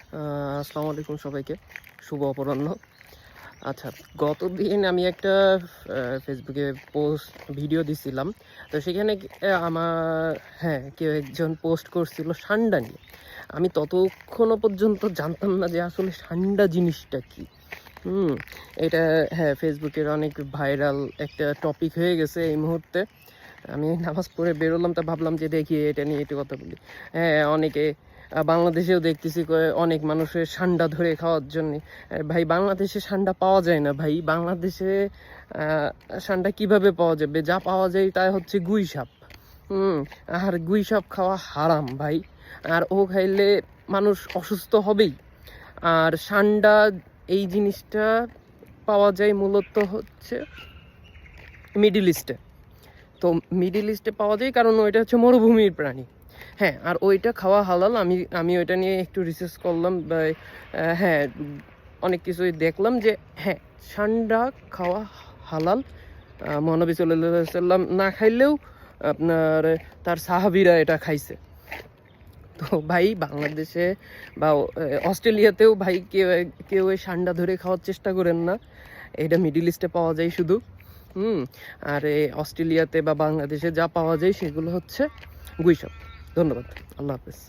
আসসালামু আলাইকুম সবাইকে, শুভ অপরাহ্ন। আচ্ছা, গতদিন আমি একটা ফেসবুকে ভিডিও দিছিলাম। তো সেখানে আমার কেউ একজন পোস্ট করছিল ঠান্ডা নিয়ে। আমি ততক্ষণও পর্যন্ত জানতাম না যে আসলে ঠান্ডা জিনিসটা কি। হুম এটা ফেসবুকের অনেক ভাইরাল একটা টপিক হয়ে গেছে এই মুহূর্তে। আমি নামাজ পড়ে বেরোলাম, তা ভাবলাম যে দেখি এটা নিয়ে একটু কথা বলি। অনেকে বাংলাদেশেও দেখতেছি অনেক মানুষের ঠান্ডা ধরে খাওয়ার জন্য। ভাই, বাংলাদেশে ঠান্ডা পাওয়া যায় না ভাই। বাংলাদেশে ঠান্ডা কিভাবে পাওয়া যাবে? যা পাওয়া যায় তা হচ্ছে গুই সাপ। আর গুই সাপ খাওয়া হারাম ভাই। আর ও খাইলে মানুষ অসুস্থ হবেই। আর ঠান্ডা এই জিনিসটা পাওয়া যায় মূলত হচ্ছে মিডল ইস্টে। তো মিডল ইস্টে পাওয়া যায় কারণ ওইটা হচ্ছে মরুভূমির প্রাণী। আর ওইটা খাওয়া হালাল। আমি ওইটা নিয়ে একটু রিসার্চ করলাম বা হ্যাঁ অনেক কিছুই দেখলাম যে ঠান্ডা খাওয়া হালাল। মহানবী সাল্লাল্লাহু আলাইহি সাল্লাম না খাইলেও আপনার তার সাহাবীরা এটা খাইছে। তো ভাই, বাংলাদেশে বা অস্ট্রেলিয়াতেও ভাই কেউ এই ঠান্ডা ধরে খাওয়ার চেষ্টা করেন না। এটা মিডল ইস্টে পাওয়া যায় শুধু। আর এই অস্ট্রেলিয়াতে বা বাংলাদেশে যা পাওয়া যায় সেগুলো হচ্ছে গুইসাপ। ধন্যবাদ। আল্লাহ হাফেজ।